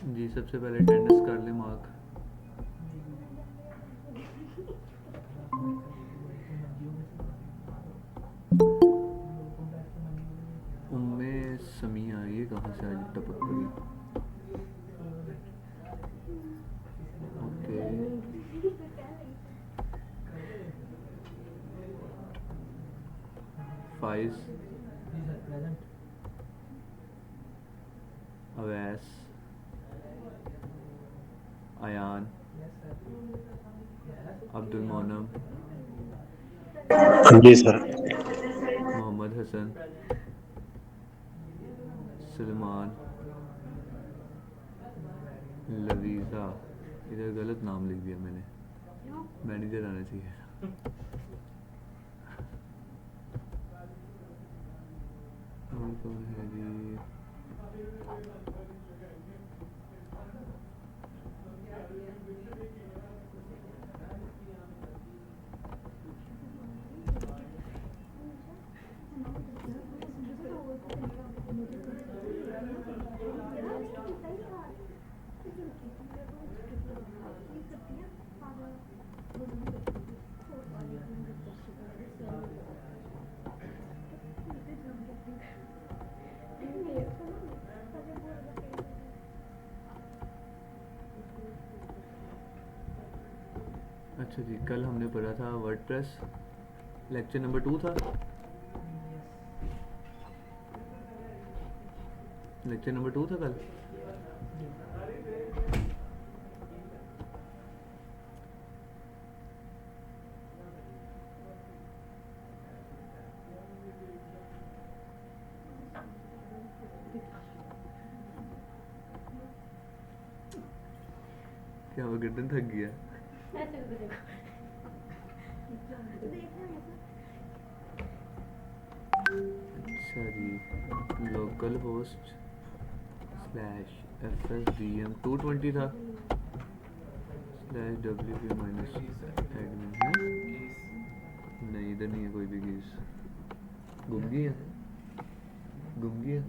जी सबसे पहले अटेंडेंस कर ले मार्क। उम्मे समिया ये कहाँ से आज टपक पड़ी? ओके फाइज, अवैस, अयान, अब्दुल मोनम, हाँ जी सर। मोहम्मद हसन, सलमान, लवीज़ा। इधर गलत नाम लिख दिया मैंने, मैनेजर आना चाहिए। और कौन है जी? अच्छा जी, कल हमने पढ़ा था वर्डप्रेस, लेक्चर नंबर 2 था। लेक्चर नंबर 2 था कल। क्या वो गर्दन थक गया? अच्छा जी, local host slash F S D M 220 था slash W P minus admin है। नहीं इधर नहीं है कोई भी केस। गुम गई है, गुम गई है।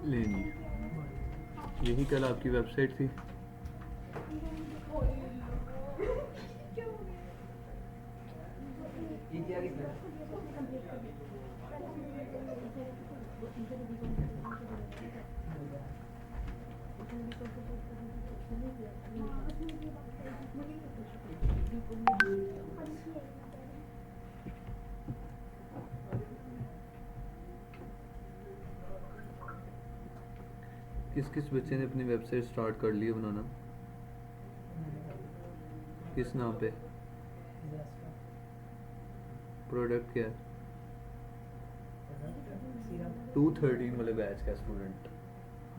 ले जी, यही कल आपकी वेबसाइट थी। किस किस बच्चे ने अपनी वेबसाइट स्टार्ट कर ली है बनाना? किस नाम पे? प्रोडक्ट क्या है? 213 वाले बैच का स्टूडेंट,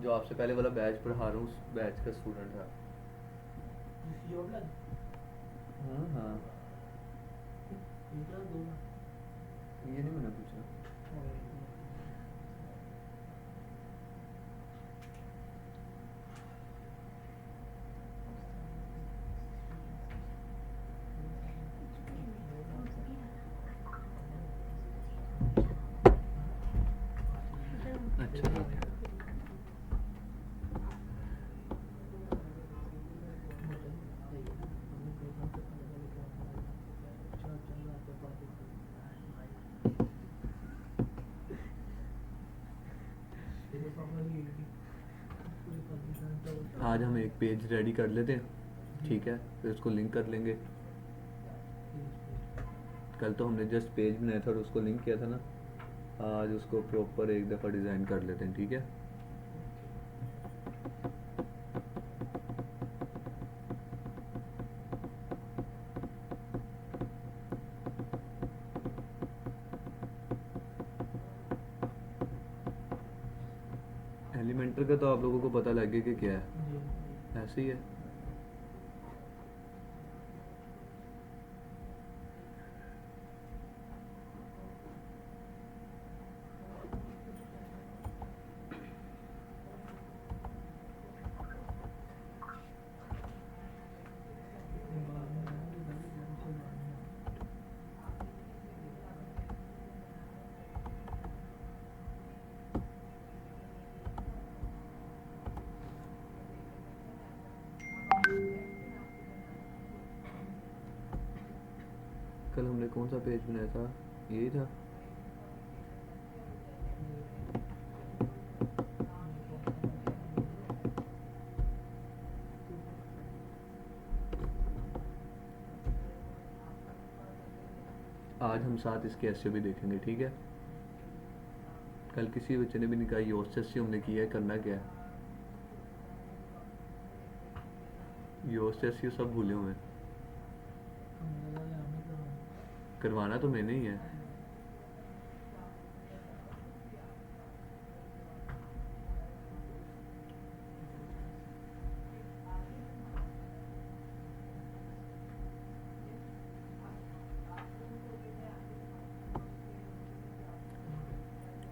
जो आपसे पहले वाला बैच पढ़ा रहा हूँ उस बैच का स्टूडेंट था। हाँ हाँ, ये नहीं मैंने पूछा। अच्छा आज हम एक पेज रेडी कर लेते हैं, ठीक है, फिर उसको लिंक कर लेंगे। कल तो हमने जस्ट पेज बनाया था और उसको लिंक किया था ना, आज उसको प्रॉपर एक दफ़ा डिज़ाइन कर लेते हैं, ठीक है। एलिमेंटर का तो आप लोगों को पता लग गया कि क्या है, ऐसे ही है। कल हमने कौन सा पेज बनाया था? यही था। आज हम साथ इसके एसईओ भी देखेंगे, ठीक है। कल किसी बच्चे ने भी नहीं कहा योस्ट एसईओ हमने किया है, करना क्या है। योस्ट एसईओ सब भूले हुए हैं, करवाना तो मैंने ही है।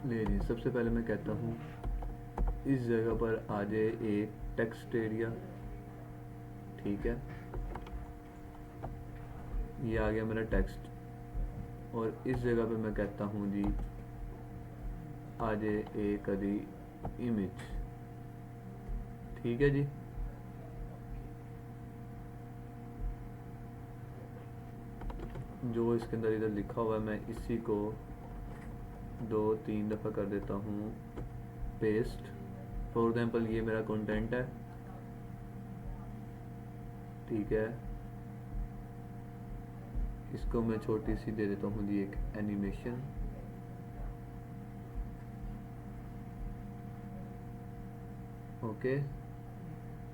ले जी, सबसे पहले मैं कहता हूँ इस जगह पर आ जाए एक टेक्स्ट एरिया, ठीक है, ये आ गया मेरा टेक्स्ट। और इस जगह पे मैं कहता हूँ जी आ जाए एक अदी इमेज, ठीक है जी। जो इसके अंदर इधर लिखा हुआ है मैं इसी को 2-3 दफ़ा कर देता हूँ पेस्ट। फॉर एग्जाम्पल ये मेरा कंटेंट है, ठीक है, इसको मैं छोटी सी दे देता हूँ जी एक एनिमेशन, ओके।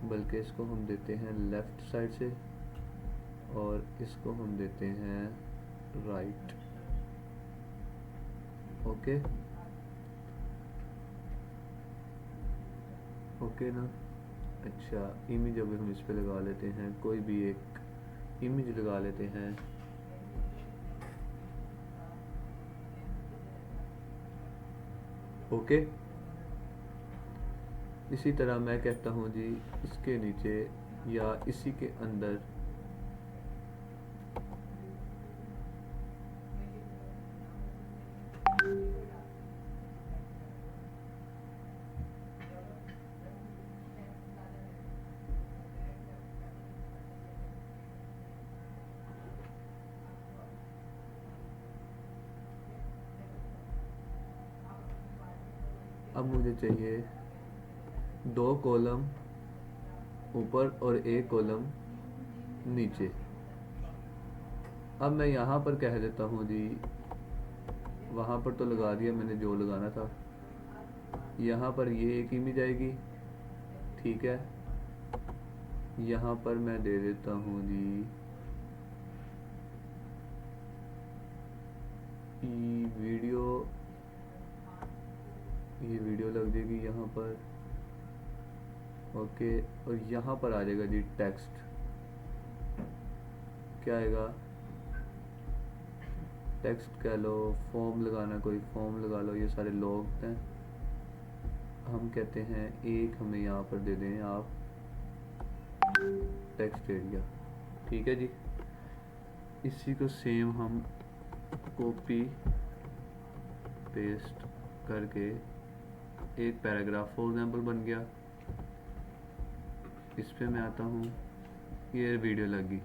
बल्कि इसको हम देते हैं लेफ़्ट साइड से और इसको हम देते हैं राइट, ओके ओके ना। अच्छा, इमेज अभी हम इस पे लगा लेते हैं, कोई भी एक इमेज लगा लेते हैं, ओके। इसी तरह मैं कहता हूँ जी इसके नीचे या इसी के अंदर अब मुझे चाहिए 2 कॉलम ऊपर और 1 कॉलम नीचे। अब मैं यहाँ पर कह देता हूँ जी, वहाँ पर तो लगा दिया मैंने जो लगाना था, यहाँ पर ये एक इमेज आएगी ठीक है, यहाँ पर मैं दे देता हूँ जी वीडियो, ये वीडियो लग जाएगी यहाँ पर। ओके, और यहाँ पर आ जाएगा जी टेक्स्ट। क्या आएगा? टेक्स्ट कह लो, फॉर्म लगाना कोई फॉर्म लगा लो, ये सारे लोग हैं। हम कहते हैं एक हमें यहाँ पर दे दें आप टेक्स्ट एरिया। ठीक है जी, इसी को सेम हम कॉपी पेस्ट करके एक पैराग्राफ फॉर एग्जाम्पल बन गया। इस पे मैं आता हूँ, ये वीडियो लगी।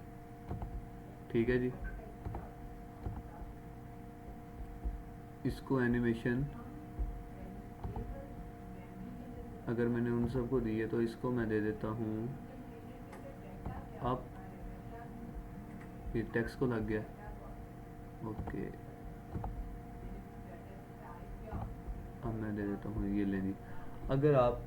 ठीक है जी, इसको एनिमेशन अगर मैंने उन सबको दी है तो इसको मैं दे देता हूँ अब, ये टेक्स्ट को लग गया। ओके, अब मैं दे देता हूँ ये लेनी। अगर आप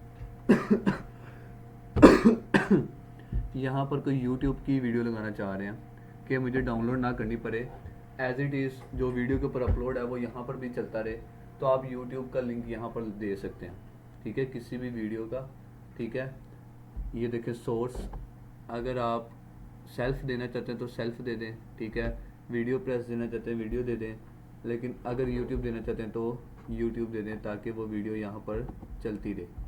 यहाँ पर कोई YouTube की वीडियो लगाना चाह रहे हैं कि मुझे डाउनलोड ना करनी पड़े, एज इट इज़ जो वीडियो के ऊपर अपलोड है वो यहाँ पर भी चलता रहे, तो आप YouTube का लिंक यहाँ पर दे सकते हैं। ठीक है, किसी भी वीडियो का। ठीक है, ये देखें सोर्स, अगर आप सेल्फ देना चाहते हैं तो सेल्फ दे दें। ठीक है, वीडियो प्रेस देना चाहते हैं वीडियो दे दें, लेकिन अगर YouTube देना चाहते हैं तो YouTube दे दें ताकि वो वीडियो यहाँ पर चलती रहे।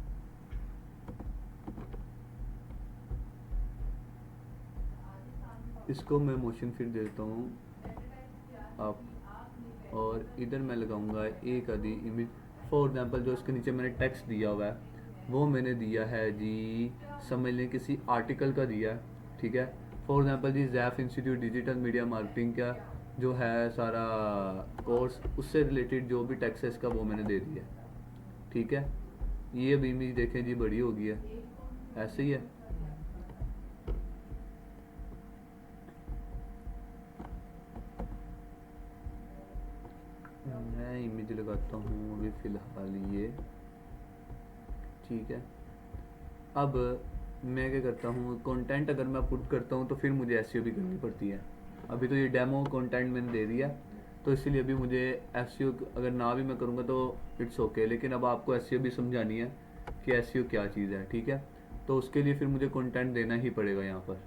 इसको मैं मोशन फिर देता हूँ आप, और इधर मैं लगाऊंगा एक आधी इमेज। फॉर एग्जांपल जो इसके नीचे मैंने टेक्स्ट दिया हुआ है वो मैंने दिया है जी, समझ लें किसी आर्टिकल का दिया है। ठीक है, फॉर एग्जांपल जी ज़ैफ इंस्टीट्यूट डिजिटल मीडिया मार्केटिंग का जो है सारा कोर्स, उससे रिलेटेड जो भी टेक्स्ट है इसका वो मैंने दे दिया। ठीक है, ये अब इमेज देखें जी बड़ी हो गई है, ऐसे ही है। मैं इमेज लगाता हूँ अभी फ़िलहाल ये। ठीक है, अब मैं क्या करता हूँ, कंटेंट अगर मैं पुट करता हूँ तो फिर मुझे एसईओ भी करनी पड़ती है। अभी तो ये डेमो कंटेंट मैंने दे दिया, तो इसीलिए अभी मुझे एसईओ अगर ना भी मैं करूँगा तो इट्स ओके, लेकिन अब आपको एसईओ भी समझानी है कि एसईओ क्या चीज़ है। ठीक है, तो उसके लिए फिर मुझे कंटेंट देना ही पड़ेगा यहाँ पर।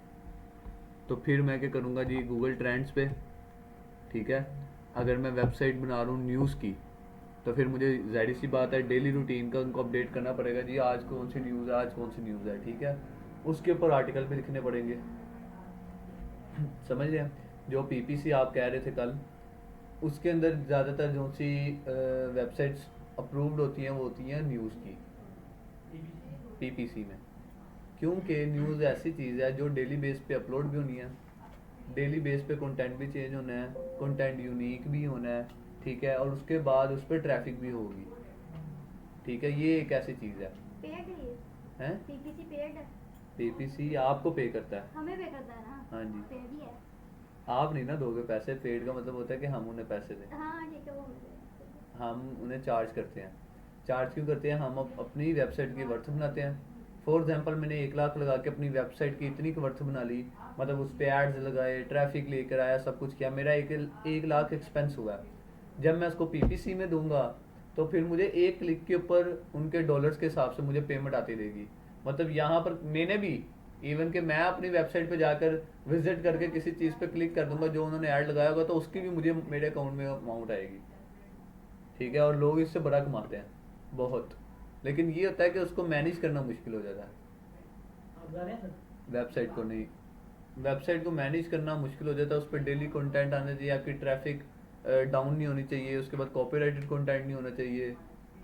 तो फिर मैं क्या करूँगा जी, गूगल ट्रेंड्स पे। ठीक है, अगर मैं वेबसाइट बना रहा हूँ न्यूज़ की, तो फिर मुझे ज़ाहिर सी बात है डेली रूटीन का उनको अपडेट करना पड़ेगा जी, आज कौन सी न्यूज़ है, आज कौन सी न्यूज़ है। ठीक है, उसके ऊपर आर्टिकल भी लिखने पड़ेंगे। समझ रहे हैं, जो पीपीसी आप कह रहे थे कल, उसके अंदर ज़्यादातर जो सी वेबसाइट्स अप्रूव्ड होती हैं वो होती हैं न्यूज़ की पीपीसी में, क्योंकि न्यूज़ ऐसी चीज़ है जो डेली बेस पे अपलोड भी होनी है, डेली बेस पे कंटेंट भी चेंज होना है, कंटेंट यूनिक भी होना है। ठीक है, और उसके बाद उस पर ट्रैफिक भी होगी। ठीक है, ये एक ऐसी चीज़ है। हैं पीपीसी पेड है? पीपीसी आपको पे करता है, हमें पे करता है ना? हाँ जी, पेड ही है। आप नहीं ना दोगे पैसे। पेड का मतलब होता है कि हम उन्हें पैसे दें, हाँ ठीक है, वो मिलेगा। हम उन्हें चार्ज करते हैं। चार्ज क्यों करते हैं? हम अपनी वेबसाइट की वर्थ बनाते हैं। फॉर एग्जांपल मैंने 1 लाख लगा के अपनी वेबसाइट की इतनी वर्थ बना ली, मतलब उस पर एड्स लगाए, ट्रैफिक लेकर आया, सब कुछ किया, मेरा 1 लाख एक्सपेंस हुआ। जब मैं उसको पीपीसी में दूंगा तो फिर मुझे एक क्लिक के ऊपर उनके डॉलर्स के हिसाब से मुझे पेमेंट आती रहेगी। मतलब यहाँ पर मैंने भी इवन कि मैं अपनी वेबसाइट पे जाकर विजिट करके किसी चीज़ पे क्लिक कर दूंगा जो उन्होंने ऐड लगाया होगा, तो उसकी भी मुझे मेरे अकाउंट में अमाउंट आएगी। ठीक है, और लोग इससे बड़ा कमाते हैं बहुत, लेकिन ये होता है कि उसको मैनेज करना मुश्किल हो जाता है। वेबसाइट को नहीं, वेबसाइट को मैनेज करना मुश्किल हो जाता है। उस पर डेली कंटेंट आना चाहिए, आपकी ट्रैफिक डाउन नहीं होनी चाहिए, उसके बाद कॉपीराइटेड कंटेंट नहीं होना चाहिए।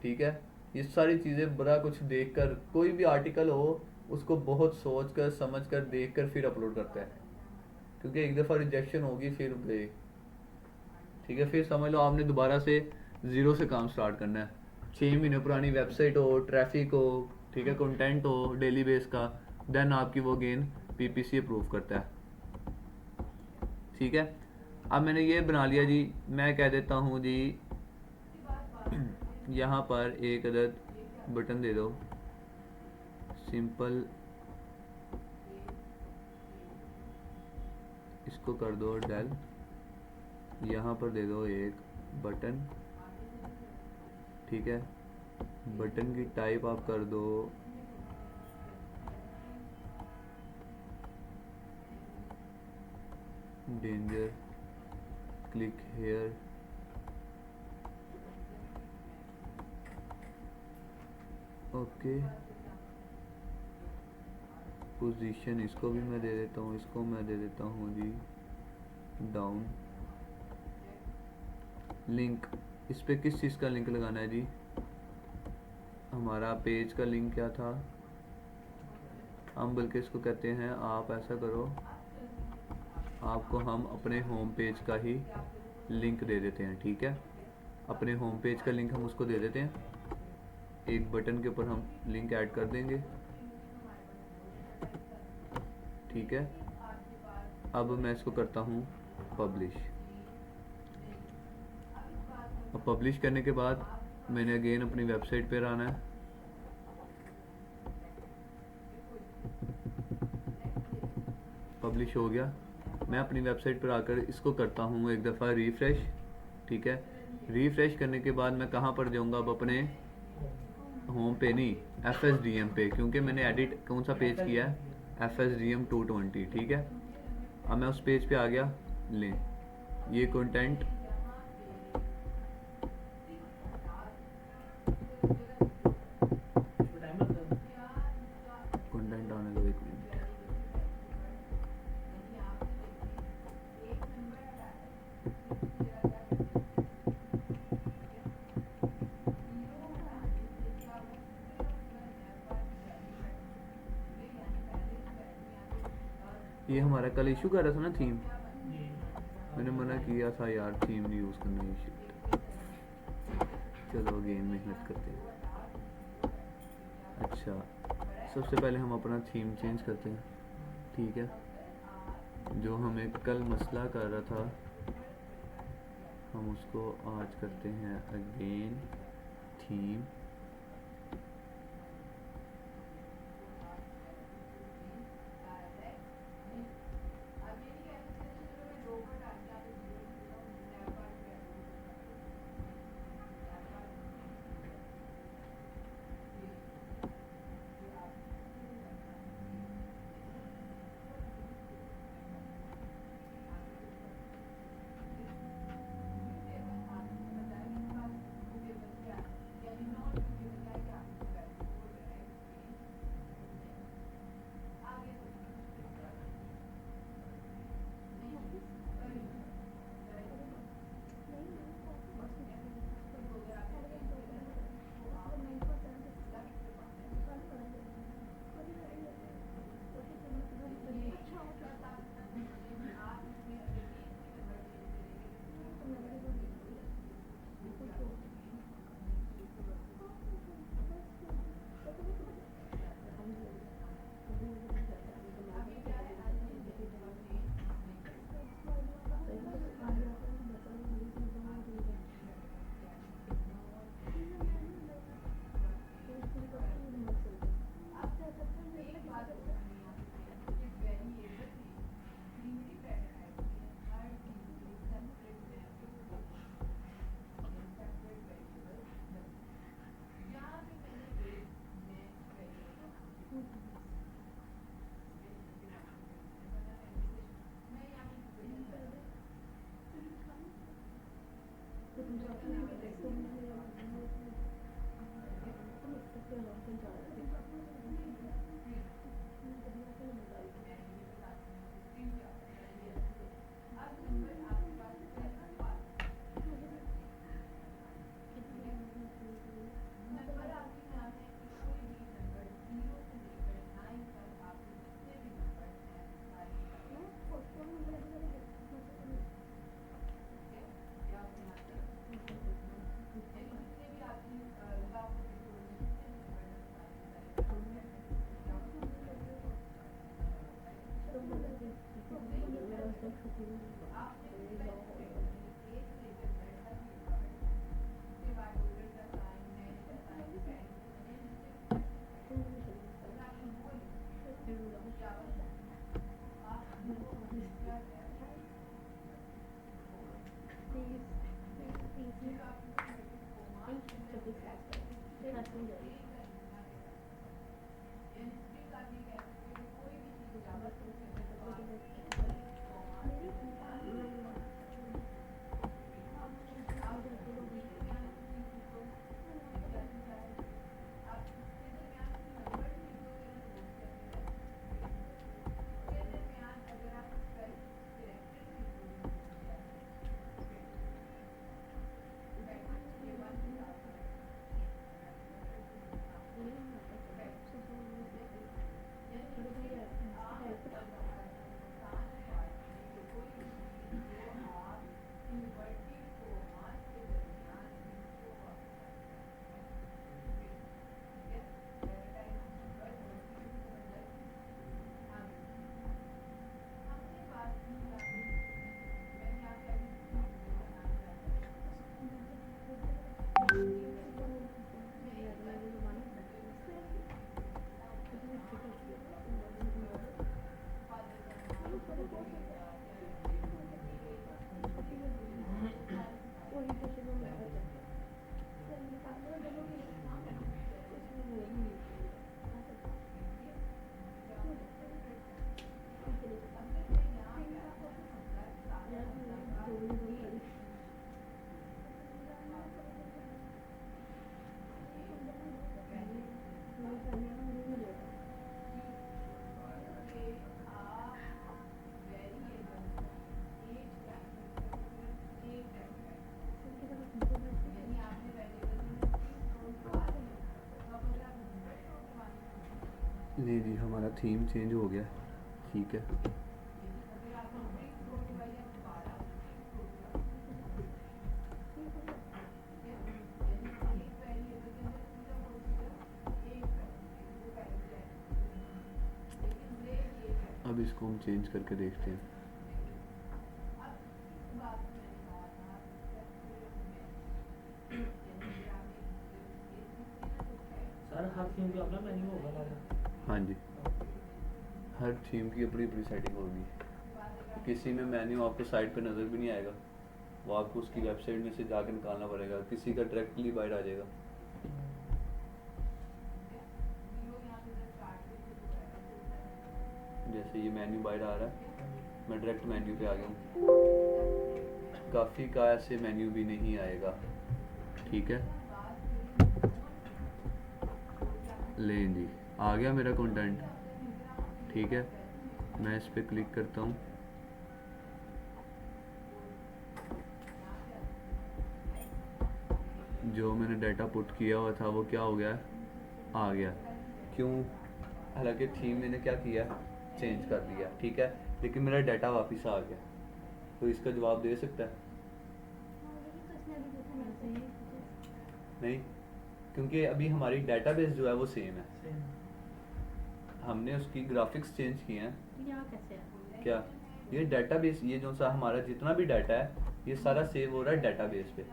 ठीक है, ये सारी चीज़ें बड़ा कुछ देखकर, कोई भी आर्टिकल हो उसको बहुत सोच कर समझ कर देख कर फिर अपलोड करते हैं, क्योंकि एक दफ़ा रिजेक्शन होगी फिर गए। ठीक है, फिर समझ लो आपने दोबारा से ज़ीरो से काम स्टार्ट करना है। 6 महीने पुरानी वेबसाइट हो, ट्रैफिक हो, ठीक है, कंटेंट हो डेली बेस का, देन आपकी वो गेन पीपीसी अप्रूव करता है। ठीक है, अब मैंने ये बना लिया जी, मैं कह देता हूँ जी यहाँ पर एक अदद बटन दे दो, सिंपल इसको कर दो डेल, यहाँ पर दे दो एक बटन, ठीक है। बटन की टाइप आप कर दो danger, click here, okay. Position इसको भी मैं दे देता हूँ, इसको मैं दे देता हूँ जी डाउन। लिंक, इस पे किस चीज़ का लिंक लगाना है जी? हमारा पेज का लिंक क्या था? हम बल्कि इसको कहते हैं, आप ऐसा करो, आपको हम अपने होम पेज का ही लिंक दे देते हैं, ठीक है। अपने होम पेज का लिंक हम उसको दे देते हैं, एक बटन के ऊपर हम लिंक ऐड कर देंगे, ठीक है। अब मैं इसको करता हूँ पब्लिश, और पब्लिश करने के बाद मैंने अगेन अपनी वेबसाइट पर आना है, पब्लिश हो गया। मैं अपनी वेबसाइट पर आकर इसको करता हूँ एक दफ़ा रिफ़्रेश, ठीक है। रिफ़्रेश करने के बाद मैं कहाँ पर जाऊँगा? अब अपने होम पे नहीं, FSDM पे, क्योंकि मैंने एडिट कौन सा पेज किया है? FSDM 220, ठीक है। अब मैं उस पेज पे आ गया, लें ये कंटेंट, कंटेंट आने दो, एक मिनट। ये हमारा कल इशू कर रहा था ना थीम, मैंने मना किया था यार थीम नहीं यूज़ करना है, शिट। चलो अगेन मेहनत करते हैं। अच्छा, सबसे पहले हम अपना थीम चेंज करते हैं, ठीक है। जो हमें कल मसला कर रहा था हम उसको आज करते हैं अगेन थीम, नहीं जी, हमारा थीम चेंज हो गया, ठीक है। अब इसको हम चेंज करके देखते हैं। सर हर थीम का अपना मेन्यू होगा ना? हाँ जी, हर थीम की अपनी अपनी सेटिंग होगी। किसी में मेन्यू आपको साइट पे नज़र भी नहीं आएगा, वो आपको उसकी वेबसाइट में से जाकर निकालना पड़ेगा। किसी का डायरेक्टली बाहर आ जाएगा। जैसे ये मेन्यू बाहर आ रहा है, मैं डायरेक्ट मेन्यू पे आ गया हूँ। काफ़ी का ऐसे मेन्यू भी नहीं आएगा, ठीक है। लें जी, आ गया मेरा कंटेंट, ठीक है। मैं इस पे क्लिक करता हूँ। जो मैंने डाटा पुट किया हुआ था वो क्या हो गया, आ गया। क्यों? हालांकि थीम मैंने क्या किया, चेंज कर दिया, ठीक है, लेकिन मेरा डाटा वापस आ गया। तो इसका जवाब दे सकता है? नहीं, क्योंकि अभी हमारी डाटाबेस जो है वो सेम है। हमने उसकी ग्राफिक्स चेंज किए हैं। क्या ये डाटाबेस, ये जो सा हमारा जितना भी डाटा है ये सारा सेव हो रहा है डाटाबेस पे।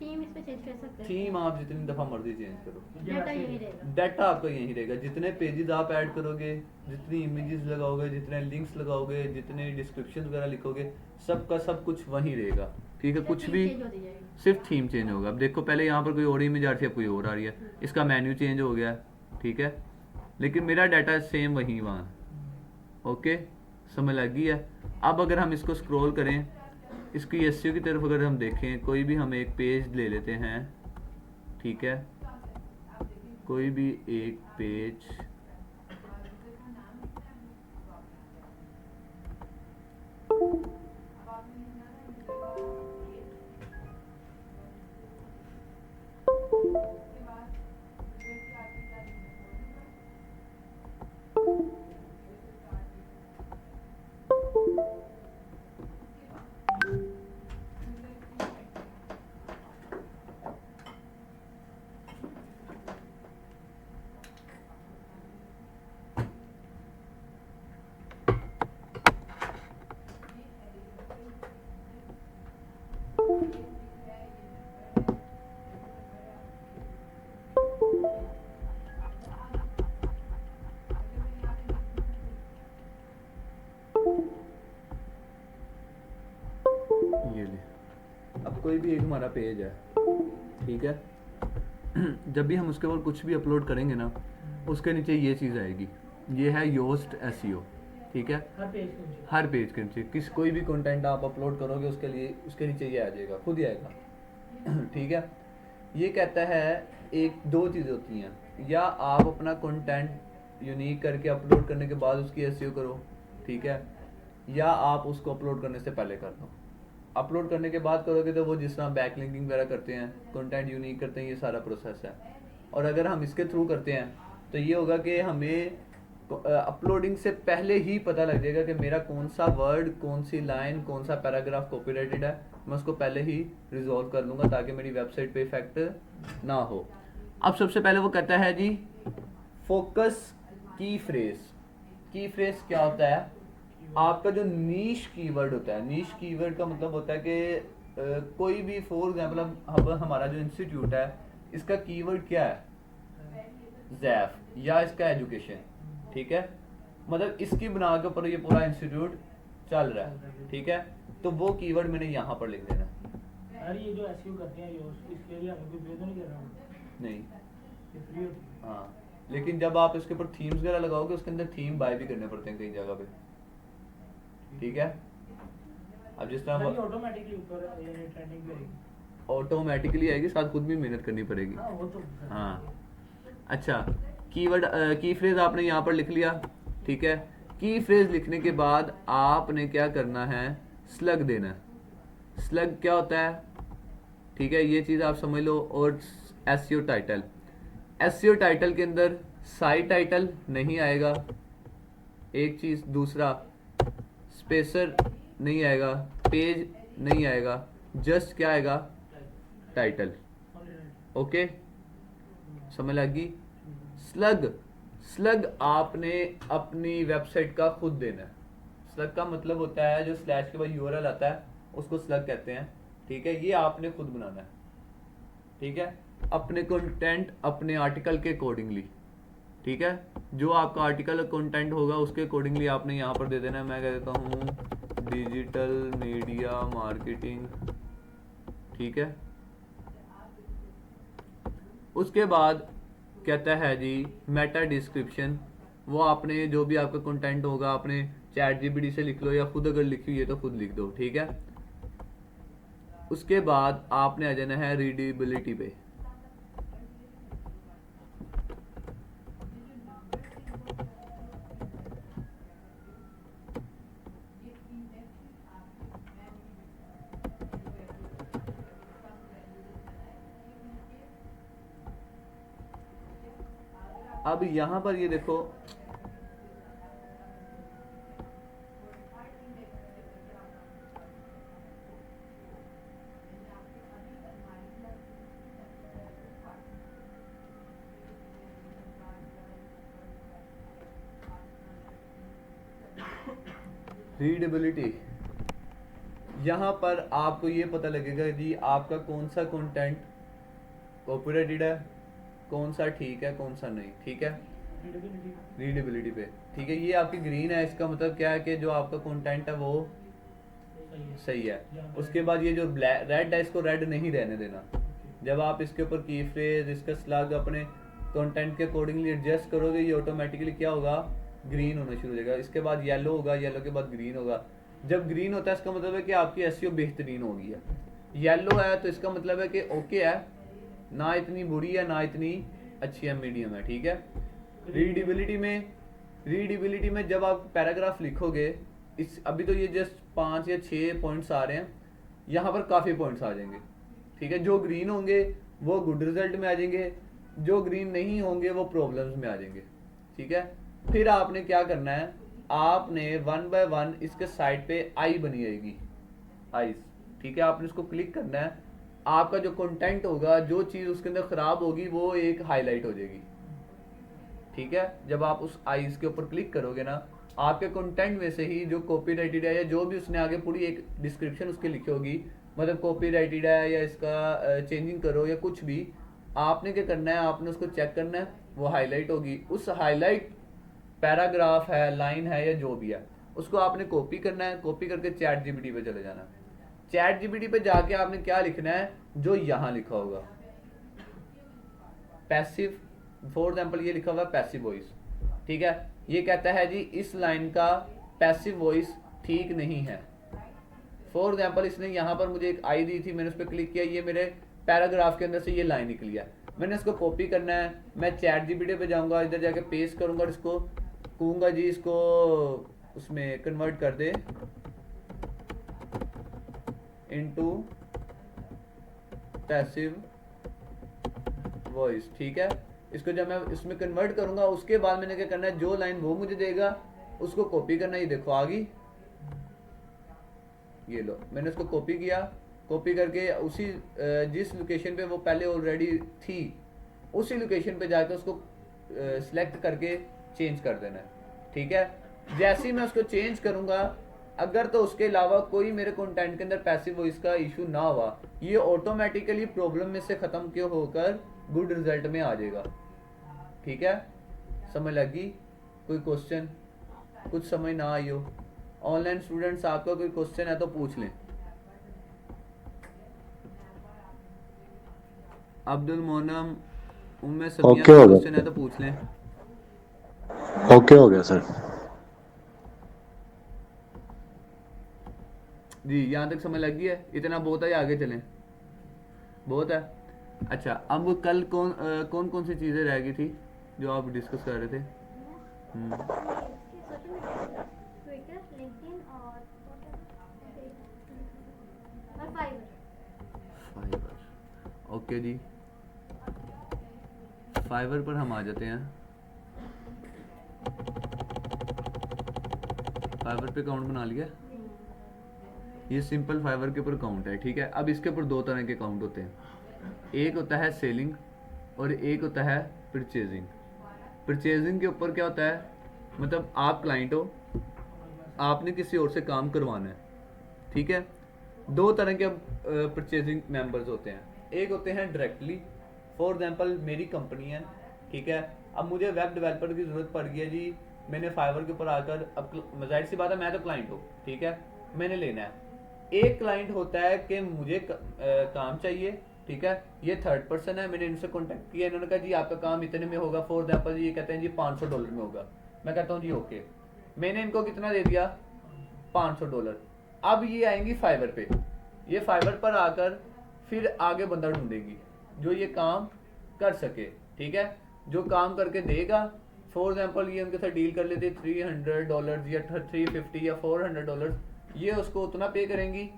थीम इस पे चेंज कर सकते हैं। थीम आप जितनी दफ़ा मर्जी चेंज करो, डाटा यही रहेगा। डाटा आपका यही रहेगा। जितने पेजेस आप ऐड करोगे, जितनी इमेजेस लगाओगे, जितने लिंक्स लगाओगे, जितने डिस्क्रिप्शन वगैरह लिखोगे, सबका सब कुछ वही रहेगा, ठीक है। कुछ भी, सिर्फ थीम चेंज होगा। अब देखो, पहले यहाँ पर कोई और इमेज आ रही है, अब कोई और आ रही है, इसका मेन्यू चेंज हो गया, ठीक है, लेकिन मेरा डाटा सेम वही वहाँ। ओके, समझ लग गई है। अब अगर हम इसको स्क्रॉल करें, इसकी एसईओ की तरफ अगर हम देखें, कोई भी हम एक पेज ले लेते हैं, ठीक है, कोई भी एक पेज, ये ले, अब कोई भी एक हमारा पेज है, ठीक है। जब भी हम उसके ऊपर कुछ भी अपलोड करेंगे ना, उसके नीचे ये चीज़ आएगी, ये है योस्ट एसईओ, ठीक है। हर पेज के नीचे किस कोई भी कंटेंट आप अपलोड करोगे उसके लिए, उसके नीचे ये आ जाएगा, खुद ही आएगा, ठीक है। ये कहता है एक दो चीज़ें होती हैं, या आप अपना कंटेंट यूनिक करके अपलोड करने के बाद उसकी एसईओ करो, ठीक है, या आप उसको अपलोड करने से पहले कर दो। अपलोड करने के बाद करोगे तो वो जिस तरह बैक लिंकिंग वगैरह करते हैं, कंटेंट यूनिक करते हैं, ये सारा प्रोसेस है। और अगर हम इसके थ्रू करते हैं तो ये होगा कि हमें अपलोडिंग से पहले ही पता लग जाएगा कि मेरा कौन सा वर्ड, कौन सी लाइन, कौन सा पैराग्राफ कॉपीराइटेड है। मैं उसको पहले ही रिजॉल्व कर लूँगा ताकि मेरी वेबसाइट पे इफेक्ट ना हो। अब सबसे पहले वो कहता है जी फोकस की फ्रेज। की फ्रेज क्या होता है? आपका जो नीश कीवर्ड होता है। नीश कीवर्ड का मतलब होता है कि कोई भी, फॉर एग्जांपल अब हमारा जो इंस्टीट्यूट है इसका कीवर्ड क्या है? ज़ैफ, या इसका एजुकेशन, ठीक है। मतलब इसकी बना के ऊपर ये पूरा इंस्टीट्यूट चल रहा है, ठीक है। तो वो कीवर्ड मैंने यहाँ पर लिख देना है। अरे ये जो एसईओ करते हैं इसके लिए हमें कोई पे तो नहीं कर रहा? नहीं, ये फ्री होती है। हाँ, लेकिन जब आप इसके ऊपर थीम्स वगैरह लगाओगे उसके अंदर थीम बाय भी करने पड़ते हैं कई जगह पे, ठीक है। अब जिस तरह ऑटोमेटिकली ऊपर ये ट्रेंडिंग पे आएगी, ऑटोमेटिकली आएगी, साथ खुद भी मेहनत करनी पड़ेगी। हाँ वो तो हाँ, अच्छा, कीवर्ड की फ्रेज आपने यहाँ पर लिख लिया, ठीक है। की फ्रेज लिखने के बाद आपने क्या करना है? स्लग देना है। स्लग क्या होता है? ठीक है, ये चीज़ आप समझ लो। और एसईओ टाइटल, एसईओ टाइटल के अंदर साइट टाइटल नहीं आएगा, एक चीज। दूसरा, स्पेसर नहीं आएगा, पेज नहीं आएगा, जस्ट क्या आएगा, टाइटल। ओके, समझ लगी। स्लग, स्लग आपने अपनी वेबसाइट का खुद देना है। स्लग का मतलब होता है जो स्लैश के बाद यूआरएल आता है उसको स्लग कहते हैं, ठीक है। ये आपने खुद बनाना है, ठीक है, अपने कंटेंट अपने आर्टिकल के अकॉर्डिंगली, ठीक है। जो आपका आर्टिकल कंटेंट होगा उसके अकॉर्डिंगली आपने यहाँ पर दे देना है। मैं कह देता हूँ डिजिटल मीडिया मार्केटिंग, ठीक है। उसके बाद कहता है जी मेटा डिस्क्रिप्शन, वो आपने जो भी आपका कंटेंट होगा आपने चैट जीपीटी से लिख लो या खुद अगर लिखी हुई है तो खुद लिख दो, ठीक है। उसके बाद आपने आ जाना है रीडेबिलिटी पे। अब यहां पर ये देखो, रीडेबिलिटी, यहाँ पर आपको ये पता लगेगा जी आपका कौन सा कंटेंट कॉपीराइटेड है, कौन सा ठीक है, कौन सा नहीं, ठीक है। रीडेबिलिटी पे, ठीक है। ये आपकी ग्रीन है, इसका मतलब क्या है कि जो आपका कंटेंट है वो सही है। उसके बाद ये जो ब्लैक रेड है इसको रेड नहीं रहने देना। जब आप इसके ऊपर की फ्रेज, इसका स्लग अपने कंटेंट के अकॉर्डिंगली एडजस्ट करोगे ये ऑटोमेटिकली क्या होगा, ग्रीन होना शुरू हो जाएगा। इसके बाद येलो होगा, येलो के बाद ग्रीन होगा। जब ग्रीन होता है इसका मतलब है कि आपकी एसईओ बेहतरीन हो गई है। येलो है तो इसका मतलब है कि ओके है, ना इतनी बुरी है ना इतनी अच्छी है, मीडियम है, ठीक है। रीडेबिलिटी में जब आप पैराग्राफ लिखोगे, इस अभी तो ये जस्ट 5 या 6 पॉइंट्स आ रहे हैं, यहाँ पर काफ़ी पॉइंट्स आ जाएंगे, ठीक है। जो ग्रीन होंगे वो गुड रिजल्ट में आ जाएंगे, जो ग्रीन नहीं होंगे वो प्रॉब्लम्स में आ जाएंगे, ठीक है। फिर आपने क्या करना है, आपने 1 बाय 1 इसके साइड पे आई बनी आएगी, आइस, ठीक है। आपने इसको क्लिक करना है, आपका जो कंटेंट होगा, जो चीज़ उसके अंदर खराब होगी वो एक हाईलाइट हो जाएगी, ठीक है। जब आप उस आइस के ऊपर क्लिक करोगे ना, आपके कंटेंट में से ही जो कॉपीराइटेड है या जो भी उसने आगे पूरी एक डिस्क्रिप्शन उसकी लिखी होगी, मतलब कॉपीराइटेड है या इसका चेंजिंग करो या कुछ भी, आपने क्या करना है, आपने उसको चेक करना है, वो हाईलाइट होगी। उस हाईलाइट पैराग्राफ है, लाइन है या जो भी है, उसको आपने कॉपी करना है। कॉपी करके चैट जीपीटी पे चले जाना। चैट जीपीटी पे जाके आपने क्या लिखना है, जो यहाँ लिखा होगा पैसिव, फॉर एग्जाम्पल ये लिखा हुआ है पैसिव वॉइस, ठीक है। ये कहता है जी इस लाइन का पैसिव वॉइस ठीक नहीं है। फॉर एग्जाम्पल इसने यहाँ पर मुझे एक आई दी थी, मैंने उस पर क्लिक किया, ये मेरे पैराग्राफ के अंदर से ये लाइन निकली है। मैंने इसको कॉपी करना है, मैं चैट जीपीटी पे जाऊंगा, इधर जाके पेस्ट करूंगा और इसको कहूंगा जी इसको उसमें कन्वर्ट कर दे इनटू पैसिव वॉइस, ठीक है। इसको जब मैं इसमें कन्वर्ट करूंगा उसके बाद मैंने क्या करना है, जो लाइन वो मुझे देगा उसको कॉपी करना। ये देखो आ गई, ये लो, मैंने उसको कॉपी किया। कॉपी करके उसी जिस लोकेशन पे वो पहले ऑलरेडी थी उसी लोकेशन पे जाकर उसको सिलेक्ट करके चेंज कर देना है, ठीक है। जैसे ही मैं उसको चेंज करूंगा, अगर तो उसके अलावा कोई मेरे कंटेंट के अंदर पैसिव वॉइस का इशू ना हुआ, ये ऑटोमेटिकली प्रॉब्लम में से खत्म क्यों होकर गुड रिजल्ट में आ जाएगा, ठीक है। समझ लगी? कोई क्वेश्चन, कुछ समझ ना आई हो, ऑनलाइन स्टूडेंट्स आपका कोई क्वेश्चन है तो पूछ लें। अब्दुल मोनम, उम्मे सबिया का क्वेश्चन है तो पूछ लें। ओके हो गया सर। जी, यहाँ तक समझ लग गई है? इतना बहुत है, आगे चलें? बहुत है। अच्छा, अब कल कौन कौन सी चीज़ें रह गई थी जो आप डिस्कस कर रहे थे? ट्विटर, लिंक्डइन और फाइवर। ओके जी, फाइवर पर हम आ जाते हैं। फाइवर पे अकाउंट बना लिया। ये सिंपल फाइवर के ऊपर अकाउंट है, ठीक है। अब इसके ऊपर दो तरह के अकाउंट होते हैं, एक होता है सेलिंग और एक होता है परचेजिंग। परचेजिंग के ऊपर क्या होता है, मतलब आप क्लाइंट हो, आपने किसी और से काम करवाना है, ठीक है। दो तरह के परचेजिंग मेंबर्स होते हैं, एक होते हैं डायरेक्टली, फॉर एग्जांपल मेरी कंपनी है, ठीक है। अब मुझे वेब डेवलपर की ज़रूरत पड़ गई है जी, मैंने फाइवर के ऊपर आकर, अब जाहिर सी बात है मैं तो क्लाइंट हूँ, ठीक है, मैंने लेना है। एक क्लाइंट होता है कि मुझे काम चाहिए, ठीक है, ये थर्ड पर्सन है, मैंने इनसे कॉन्टेक्ट किया, इन्होंने कहा जी आपका काम इतने में होगा, फॉर एग्जांपल ये कहते हैं जी $500 में होगा, मैं कहता हूँ जी ओके, मैंने इनको कितना दे दिया, $500। अब ये आएंगी फाइवर पे, ये फाइवर पर आकर फिर आगे बंदा ढूंढेगी जो ये काम कर सके, ठीक है, जो काम करके देगा। फॉर एग्जांपल ये उनके साथ डील कर लेते $300 या 350 या $400, ये उसको उतना पे करेंगी,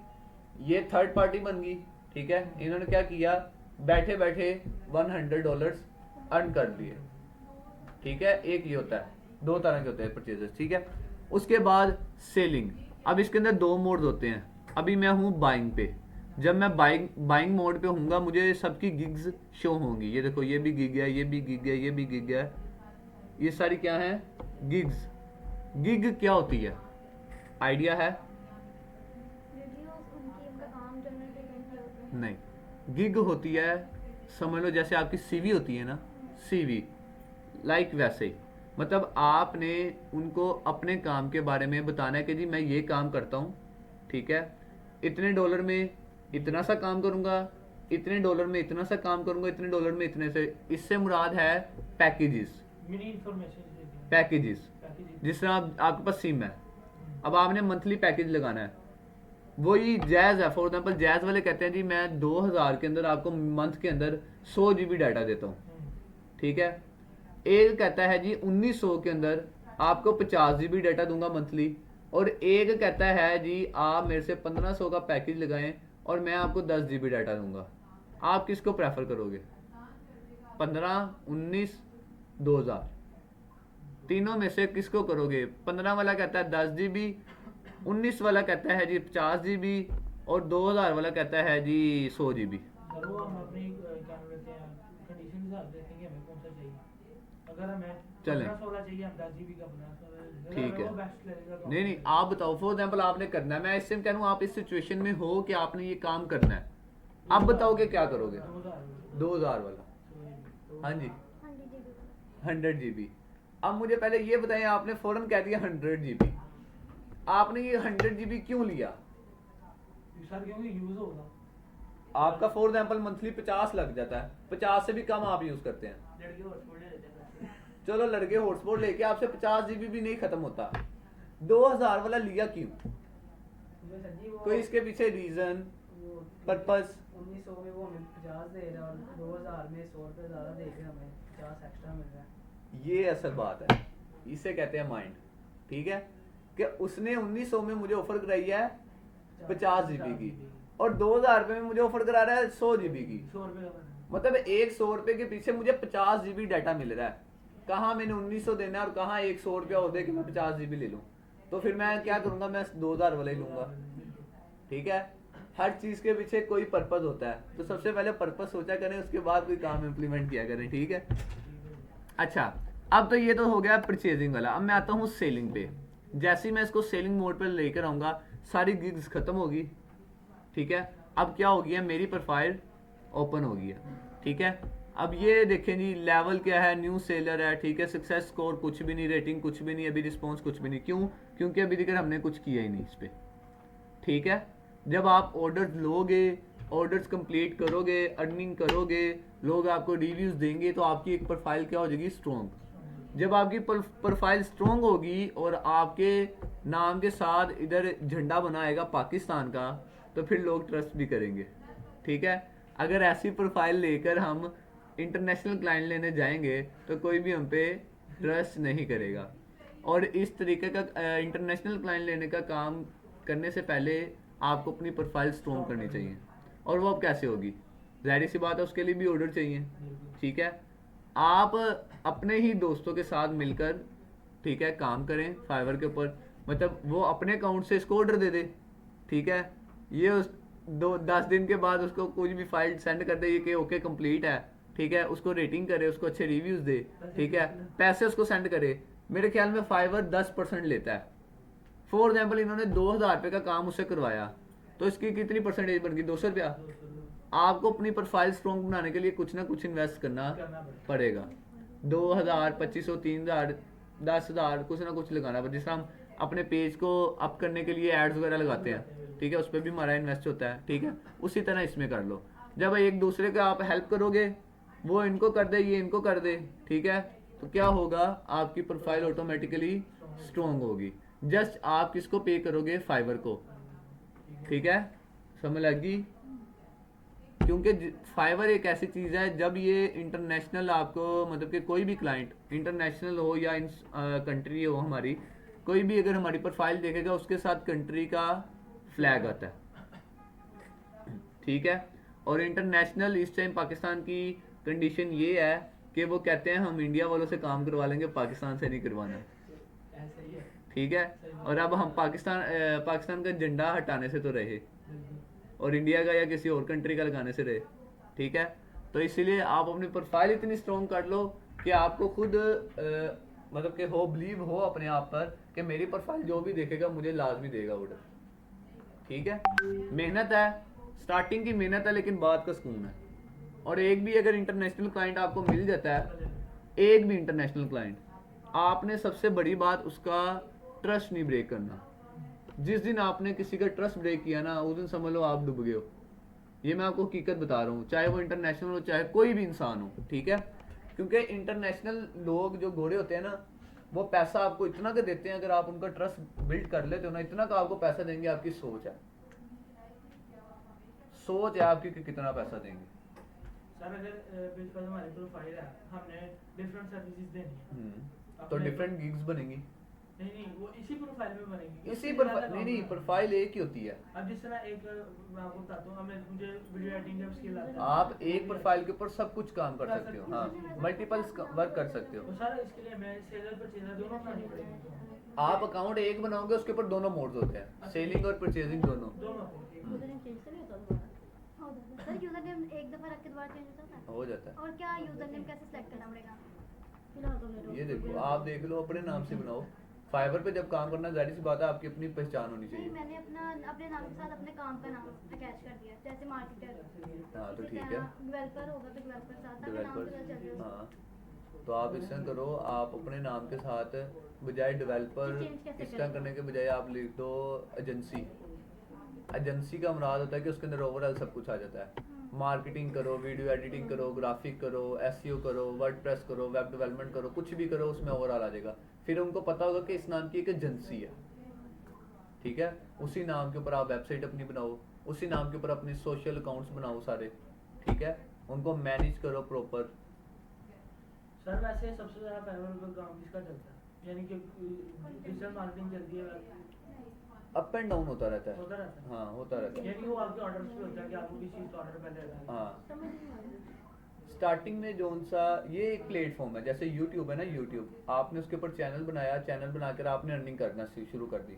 ये थर्ड पार्टी बन गई, ठीक है। इन्होंने क्या किया, बैठे बैठे $100 अर्न कर लिए, ठीक है। एक ये होता है, दो तरह के होते हैं परचेजेस, ठीक है। उसके बाद सेलिंग, अब इसके अंदर दो मोड्स होते हैं। अभी मैं हूँ बाइंग पे, जब मैं बाइंग मोड पे हूँगा मुझे सबकी गिग्स शो होंगी, ये देखो ये भी गिग है, ये भी गिग है, ये भी गिग है, ये सारी क्या है, गिग्स। गिग क्या होती है, आइडिया है? वीडियोस उनकी उनका काम जनरेट करते होते हैं। नहीं, गिग होती है, समझ लो जैसे आपकी सीवी होती है ना, सीवी लाइक वैसे ही, मतलब आपने उनको अपने काम के बारे में बताना है कि जी मैं ये काम करता हूँ, ठीक है, इतने डॉलर में इतना सा काम करूँगा, इतने डॉलर में इतना सा काम करूँगा, इतने डॉलर में इतने से, इससे मुराद है पैकेजेस, मिनी इंफॉर्मेशन पैकेजेस। जिस तरह आपके पास सिम है, अब आपने मंथली पैकेज लगाना है, वही जैज़ है, फॉर एग्जांपल जैज़ वाले कहते हैं जी मैं 2000 के अंदर आपको मंथ के अंदर 100 GB डाटा देता हूँ, ठीक है। एक कहता है जी 1900 के अंदर आपको 50 GB डाटा दूंगा मंथली, और एक कहता है जी आप मेरे से 1500 का पैकेज लगाएं और मैं आपको 10 GB डाटा दूंगा। आप किसको प्रेफर करोगे, 15, 19, 2000, तीनों में से किसको करोगे? 15 वाला कहता है 10 GB, 19 वाला कहता है जी 50 GB, और 2000 वाला कहता है जी 100 GB। वो हम अपनी क्या कहते हैं कंडीशन के हिसाब से देखेंगे हमें कौन सा चाहिए। अगर हमें चलें। 16 चाहिए, हम 10 GB का 15 ठीक है। वो बेस्ट लगेगा। तो नहीं नहीं, आप बताओ, फॉर एग्जाम्पल आपने करना है, मैं इससे कह रहा हूँ आप इस सिचुएशन में हो कि आपने ये काम करना है, आप बताओ कि क्या करोगे? 2000 वाला, हाँ जी, 100 GB। अब मुझे पहले ये बताएं, आपने फौरन कह दिया 100 GB, आपने ये 100 GB क्यों लिया? सर क्योंकि यूज होगा, आपका फॉर एग्जाम्पल मंथली 50 लग जाता है, 50 से भी कम आप यूज करते हैं, लड़के हॉटस्पॉट ले लेते हैं। चलो लड़के हॉटस्पॉट लेके आपसे 50 GB भी नहीं खत्म होता, 2000 वाला लिया क्यों? सर जी वो कोई इसके पीछे रीजन, पर्पस? 1900 में वो हमें 50 दे रहा है और 2000 में 100 रुपये ज़्यादा दे के हमें 50 एक्स्ट्रा मिल रहा है। ये असल बात है, इसे कहते हैं माइंड, ठीक है, कि उसने 1900 में मुझे ऑफर कराई है 50 GB की, और 2000 रुपये में मुझे ऑफर करा रहा है 100 GB की, 100 रुपये का मतलब एक 100 रुपये के पीछे मुझे 50 GB डाटा मिल रहा है। कहाँ मैंने 1900 देना है और कहाँ एक 100 रुपया हो दे कि मैं 50 GB ले लूँ, तो फिर मैं क्या करूँगा, मैं 2000 वाला ही लूँगा, ठीक है। हर चीज़ के पीछे कोई पर्पस होता है, तो सबसे पहले पर्पस सोचा करें, उसके बाद कोई काम इम्प्लीमेंट किया करें, ठीक है। अच्छा, अब तो ये तो हो गया परचेजिंग वाला, अब मैं आता हूँ सेलिंग पे। जैसे ही मैं इसको सेलिंग मोड पर लेकर आऊँगा, सारी गिग्स खत्म होगी, ठीक है। अब क्या हो गया, मेरी प्रोफाइल ओपन हो गया, ठीक है। अब ये देखें जी, लेवल क्या है, न्यू सेलर है, ठीक है, सक्सेस स्कोर कुछ भी नहीं, रेटिंग कुछ भी नहीं, अभी रिस्पॉन्स कुछ भी नहीं। क्यों? क्योंकि अभी तक हमने कुछ किया ही नहीं इस पर, ठीक है। जब आप ऑर्डर्स लोगे, ऑर्डर्स कंप्लीट करोगे, अर्निंग करोगे, लोग आपको रिव्यूज़ देंगे, तो आपकी एक प्रोफाइल क्या हो जाएगी, स्ट्रॉन्ग। जब आपकी प्रोफाइल स्ट्रॉन्ग होगी और आपके नाम के साथ इधर झंडा बनाएगा पाकिस्तान का, तो फिर लोग ट्रस्ट भी करेंगे, ठीक है। अगर ऐसी प्रोफाइल लेकर हम इंटरनेशनल क्लाइंट लेने जाएंगे तो कोई भी हम पे ट्रस्ट नहीं करेगा। और इस तरीके का इंटरनेशनल क्लाइंट लेने का काम करने से पहले आपको अपनी प्रोफाइल स्ट्रॉन्ग करनी चाहिए। और वो अब कैसे होगी? जाहिर सी बात है, उसके लिए भी ऑर्डर चाहिए, ठीक है। आप अपने ही दोस्तों के साथ मिलकर, ठीक है, काम करें फाइवर के ऊपर, मतलब वो अपने अकाउंट से इसको ऑर्डर दे दे, ठीक है, ये उस 10 दिन के बाद उसको कुछ भी फाइल सेंड कर दे ये कि ओके कंप्लीट है, ठीक है, उसको रेटिंग करे, उसको अच्छे रिव्यूज दे, ठीक है, पैसे उसको सेंड करे। मेरे ख्याल में फाइवर 10% लेता है। फॉर एग्जाम्पल इन्होंने 2000 रुपये का काम उससे करवाया, तो इसकी कितनी परसेंटेज बन गई? 200 रुपया। आपको अपनी प्रोफाइल स्ट्रॉन्ग बनाने के लिए कुछ ना कुछ इन्वेस्ट करना पड़ेगा। 2000, 2500, 3000, 10,000 कुछ ना कुछ लगाना पड़ेगा। जिस हम अपने पेज को अप करने के लिए एड्स वगैरह लगाते हैं, ठीक है, उस पर भी हमारा इन्वेस्ट होता है, ठीक है, उसी तरह इसमें कर लो। जब एक दूसरे का आप हेल्प करोगे, वो इनको कर दे, ये इनको कर दे, ठीक है, तो क्या होगा, आपकी प्रोफाइल ऑटोमेटिकली स्ट्रॉन्ग होगी। जस्ट आप किसको पे करोगे? फाइवर को, ठीक है, समझ लगी? क्योंकि फाइवर एक ऐसी चीज़ है, जब ये इंटरनेशनल आपको मतलब कि कोई भी क्लाइंट इंटरनेशनल हो या इन कंट्री हो हमारी, कोई भी अगर हमारी प्रोफाइल देखेगा उसके साथ कंट्री का फ्लैग आता है, ठीक है। और इंटरनेशनल इस टाइम पाकिस्तान की कंडीशन ये है कि वो कहते हैं हम इंडिया वालों से काम करवा लेंगे, पाकिस्तान से नहीं करवाना, ऐसा ही है। ठीक है। और अब हम पाकिस्तान का झंडा हटाने से तो रहे और इंडिया का या किसी और कंट्री का लगाने से रहे, ठीक है। तो इसीलिए आप अपनी प्रोफाइल इतनी स्ट्रॉन्ग कर लो कि आपको खुद मतलब कि हो बिलीव हो अपने आप पर कि मेरी प्रोफाइल जो भी देखेगा मुझे लाजमी देगा ऑर्डर, ठीक है। मेहनत है, स्टार्टिंग की मेहनत है, लेकिन बाद का सुकून है। और एक भी अगर इंटरनेशनल क्लाइंट आपको मिल जाता है, एक भी इंटरनेशनल क्लाइंट, आपने सबसे बड़ी बात उसका ट्रस्ट नहीं ब्रेक करना। जिस दिन आपने किसी का ट्रस्ट ब्रेक किया ना, उस दिन समझ लो आप डूब गए हो। ये मैं आपको हकीकत बता रहा हूँ, चाहे वो इंटरनेशनल हो चाहे कोई भी इंसान हो, ठीक है। क्योंकि इंटरनेशनल लोग जो गोरे होते हैं ना, वो पैसा आपको इतना का देते हैं, अगर आप उनका ट्रस्ट बिल्ड कर लेते हो ना, इतना का आपको पैसा देंगे। आपकी सोच है, सोच है आपकी कि कितना पैसा देंगे। सर अगर बिल्कुल हमारी प्रोफाइल है, हमने डिफरेंट सर्विसेज देनी है, तो डिफरेंट गिग्स बनेंगी। नहीं वो इसी प्रोफाइल में बनेगी। इसी प्रोफाइल नहीं, प्रोफाइल एक ही होती है। अब जिस तरह एक मैं आपको बताता हूँ, मुझे वीडियो एडिटिंग का स्किल आता है। आप एक प्रोफाइल के ऊपर सब कुछ काम कर सकते हो, हाँ, मल्टीपल वर्क कर सकते हो। तो सर इसके लिए मैं सेलर परचेजर दोनों बनानी पड़ेगी। आप अकाउंट एक बनाओगे, उसके ऊपर दोनों मोड्स होते हैं, सेलिंग और परचेजिंग दोनों। यूजर नेम चेंज तो नहीं होता दोबारा? सर यूजर नेम एक दफा रख के दोबारा चेंज होता है? हो जाता है। और क्या यूजर नेम कैसे सेलेक्ट करना पड़ेगा? फिलहाल तो मेरे ये देखो, आप देख लो, अपने नाम से बनाओ। फाइवर पे जब काम करना, जाहिर सी बात है आपकी अपनी पहचान होनी नहीं, चाहिए। मैंने अपने नाम के साथ अपने काम का नाम अटैच कर दिया, जैसे मार्केटर। हाँ, तो ठीक है। डेवलपर होगा तो डेवलपर साथ अपने नाम के साथ चल डेवलपर, जाएगा। हाँ, तो आप इस तरह करो, आप अपने नाम के साथ बजाय डेवलपर चेंज कैसे इस तरह करें? करने के बजाय आप लिख दो एजेंसी। एजेंसी का मुराद होता है कि उसके अंदर ओवरऑल सब कुछ आ जाता है। मार्केटिंग करो, वीडियो एडिटिंग करो, ग्राफिक करो, एसईओ करो, वर्डप्रेस करो, वेब डेवलपमेंट करो, कुछ भी करो, उसमें ओवरऑल आ जाएगा। फिर उनको पता होगा कि इस नाम की एक एजेंसी है, ठीक है। उसी नाम के ऊपर आप वेबसाइट अपनी बनाओ, उसी नाम के ऊपर अपने सोशल अकाउंट्स बनाओ सारे, ठीक है, उनको मैनेज करो प्रॉपर। सर वैसे सबसे ज़्यादा फाइवर पर काम किसका चलता है? यानी कि डिजिटल मार्केटिंग चलती है, अप एंड डाउन होता रहता है। होता रहता है। हाँ, होता रहता है। यानी वो आपके ऑर्डर्स पे होता है कि आपको किस चीज़ का ऑर्डर पहले आता है। हाँ, समझ नहीं आ रहा। स्टार्टिंग में जो सा ये एक प्लेटफॉर्म है, जैसे यूट्यूब है ना, यूट्यूब आपने उसके ऊपर चैनल बनाया, चैनल बनाकर आपने अर्निंग करना शुरू कर दी,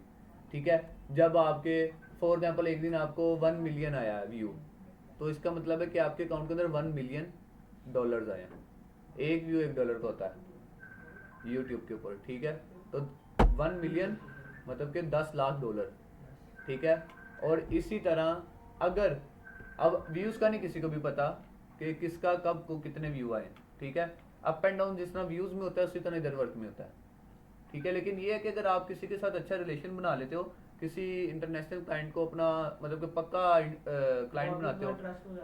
ठीक है। जब आपके फॉर एग्जांपल एक दिन आपको 1 मिलियन आया व्यू, तो इसका मतलब है कि आपके अकाउंट के अंदर $1 मिलियन आए हैं। एक व्यू $1 का होता है यूट्यूब के ऊपर, ठीक है। तो 1 मिलियन मतलब कि $10 लाख, ठीक है। और इसी तरह अगर अब व्यूज़ का नहीं किसी को भी पता कि किसका कब को कितने व्यू आए, ठीक है। अप एंड डाउन जिस तरह व्यूज़ में होता है उसी तरह इधर वर्क में होता है, ठीक है। लेकिन ये है कि अगर आप किसी के साथ अच्छा रिलेशन बना लेते हो, किसी इंटरनेशनल क्लाइंट को अपना मतलब कि पक्का क्लाइंट बनाते हो,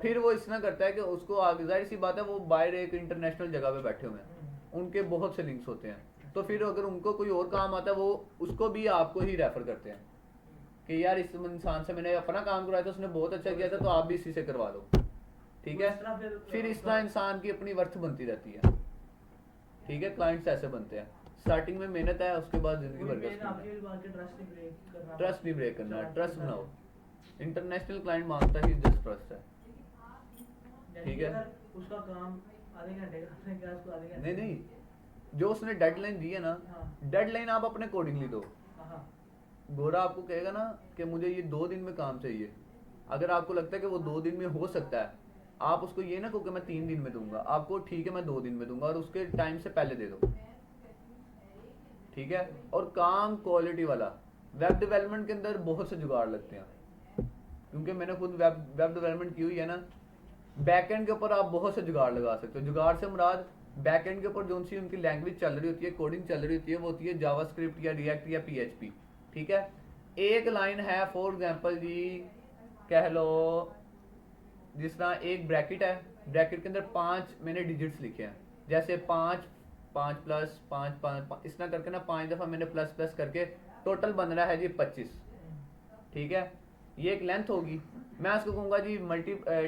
फिर वो इस तरह करता है कि उसको आगे, जाहिर सी बात है वो बाहर एक इंटरनेशनल जगह पे बैठे हुए हैं, उनके बहुत से लिंक्स होते हैं, तो फिर अगर उनको कोई और काम आता है वो उसको भी आपको ही रेफर करते हैं कि यार इस इंसान से मैंने अपना काम करवाया था, उसने बहुत अच्छा किया था, तो आप भी इसी से करवा लो, ठीक है। फिर इस तरह इंसान की अपनी वर्थ बनती रहती है, ठीक है। क्लाइंट्स ऐसे बनते हैं, स्टार्टिंग में मेहनत है, उसके बाद जिंदगी भर का ट्रस्ट नहीं ब्रेक करना है। ट्रस्ट बनाओ, इंटरनेशनल क्लाइंट मांगता ही जस्ट ट्रस्ट है, ठीक है। उसका काम आधे घंटे का आपने क्या उसको आधे घंटे नहीं, जो उसने डेडलाइन दी है ना, हाँ। डेडलाइन आप अपने अकॉर्डिंगली दो, हाँ। गोरा आपको कहेगा ना कि मुझे ये 2 दिन में काम चाहिए, अगर आपको लगता है कि वो 2 दिन में हो सकता है, आप उसको ये ना कहो कि मैं 3 दिन में दूंगा, आपको ठीक है मैं 2 दिन में दूंगा और उसके टाइम से पहले दे दो, ठीक है। और काम क्वालिटी वाला। वेब डेवलपमेंट के अंदर बहुत से जुगाड़ लगते हैं, क्योंकि मैंने खुद वेब डेवलपमेंट की हुई है ना। बैकएंड के ऊपर आप बहुत से जुगाड़ लगा सकते हो। जुगाड़ से मुराद बैकएंड के ऊपर जो सी उनकी लैंग्वेज चल रही होती है, कोडिंग चल रही होती है, वो होती है जावास्क्रिप्ट या रिएक्ट या PHP, ठीक है। एक लाइन है फॉर एग्जांपल जी, कह लो जिस तरह एक ब्रैकेट है, ब्रैकेट के अंदर 5 मैंने डिजिट्स लिखे हैं, जैसे 5 5 प्लस 5 5 इस तरह करके ना 5 दफ़ा मैंने प्लस प्लस करके टोटल बन रहा है जी 25, ठीक है। ये एक लेंथ होगी, मैं उसको कहूँगा जी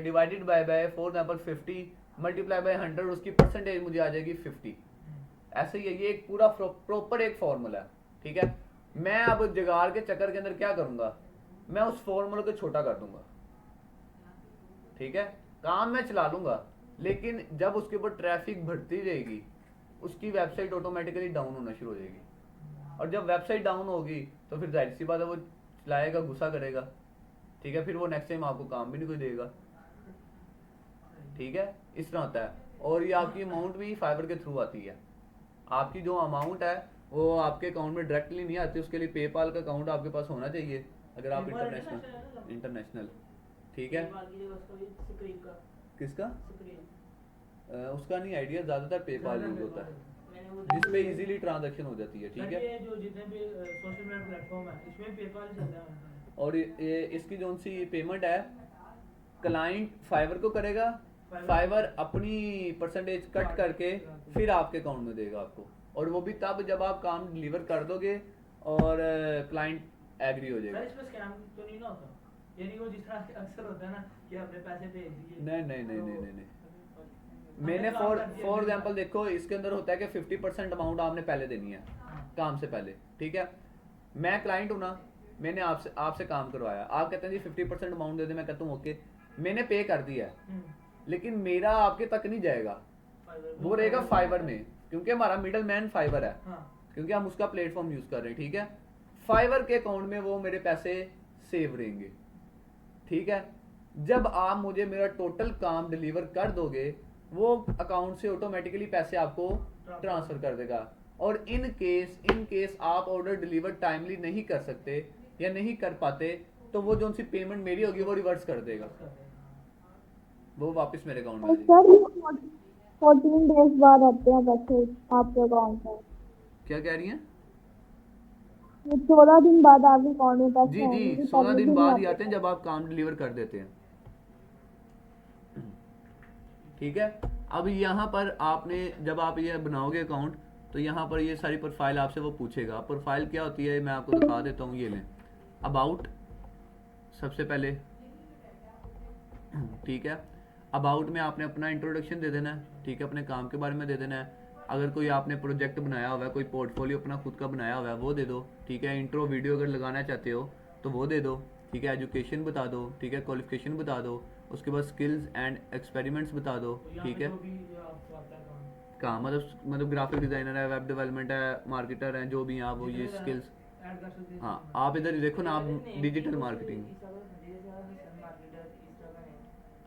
divided by for example 50 multiply by 100, उसकी परसेंटेज मुझे आ जाएगी 50। ऐसे ही है, ये एक पूरा प्रॉपर एक फॉर्मूला है, ठीक है। मैं अब जुगाड़ के चक्कर के अंदर क्या करूँगा, मैं उस फॉर्मूले को छोटा कर दूंगा, ठीक है। काम मैं चला लूंगा, लेकिन जब उसके ऊपर ट्रैफिक बढ़ती रहेगी, उसकी वेबसाइट ऑटोमेटिकली डाउन होना शुरू हो जाएगी, और जब वेबसाइट डाउन होगी तो फिर जाहिर सी बात है वो चलाएगा, गुस्सा करेगा, ठीक है। फिर वो नेक्स्ट टाइम आपको काम भी नहीं कोई देगा, ठीक है। इस तरह होता है। और ये आपकी अमाउंट भी फाइवर के थ्रू आती है। आपकी जो अमाउंट है वो आपके अकाउंट में डायरेक्टली नहीं आती, उसके लिए पेपाल का अकाउंट आपके पास होना चाहिए अगर आप इंटरनेशनल, ठीक है। किसका उसका नहीं आइडिया, ज्यादातर पेपाल यूज होता है जिसपे इजीली ट्रांजैक्शन हो जाती है, ठीक है। ये जो जितने भी सोशल मीडिया प्लेटफॉर्म है इसमें पेपाल चलता है, और ये इसकी जो सी पेमेंट है क्लाइंट फाइवर को करेगा, फाइवर अपनी परसेंटेज कट करके फिर आपके अकाउंट में देगा आपको, और वो भी तब जब आप काम डिलीवर कर दोगे और क्लाइंट एग्री हो जाएगा। सर इसमें स्कैम तो नहीं ना होता, यानी वो जिस तरह अक्सर होता है ना कि अपने पैसे भेज दिए। नहीं नहीं नहीं नहीं नहीं मैंने फॉर एग्जांपल देखो, इसके अंदर होता है कि 50% अमाउंट आपने पहले देनी है काम से पहले, ठीक है। मैं क्लाइंट हूं ना, मैंने आपसे काम करवाया, आप कहते हैं जी 50% अमाउंट दे दे, मैं कहता हूँ ओके, मैंने पे कर दिया है, लेकिन मेरा आपके तक नहीं जाएगा, वो रहेगा फाइवर में, क्योंकि हमारा मिडल मैन फाइवर है, क्योंकि हम उसका प्लेटफॉर्म यूज कर रहे हैं, ठीक है। फाइवर के अकाउंट में वो मेरे पैसे सेव रहेंगे, ठीक है। जब आप मुझे मेरा टोटल काम डिलीवर कर दोगे, वो अकाउंट से ऑटोमेटिकली पैसे आपको ट्रांसफर कर देगा। और इन केस आप ऑर्डर डिलीवर टाइमली नहीं कर सकते या नहीं कर पाते, तो वो जो सी पेमेंट मेरी होगी वो रिवर्स कर देगा, वो वापस मेरे अकाउंट में आ जाएगी। 14 डेज बाद आते हैं पैसे आपके अकाउंट में। क्या कह रही हैं? 14 दिन बाद आपके अकाउंट में पैसे जी जी 16 दिन बाद ही आते हैं जब आप काम डिलीवर कर देते हैं, ठीक है। अब यहाँ पर आपने जब आप ये बनाओगे अकाउंट, तो यहाँ पर ये सारी प्रोफाइल आपसे वो पूछेगा। प्रोफाइल क्या होती है मैं आपको दिखा देता हूँ, ये लें अबाउट सबसे पहले, ठीक है। अबाउट में आपने अपना इंट्रोडक्शन दे देना है, ठीक है, अपने काम के बारे में दे देना है। अगर कोई आपने प्रोजेक्ट बनाया हुआ है, कोई पोर्टफोलियो अपना खुद का बनाया हुआ है, वो दे दो, ठीक है। इंट्रो वीडियो अगर लगाना चाहते हो तो वो दे दो, ठीक है। एजुकेशन बता दो, ठीक है। क्वालिफिकेशन बता दो, उसके बाद स्किल्स एंड एक्सपेरिमेंट्स बता दो, ठीक है। काम मतलब ग्राफिक डिजाइनर है, वेब डेवलपमेंट है, मार्केटर है, जो भी आप वो ये स्किल्स। हाँ आप इधर देखो ना, आप डिजिटल मार्केटिंग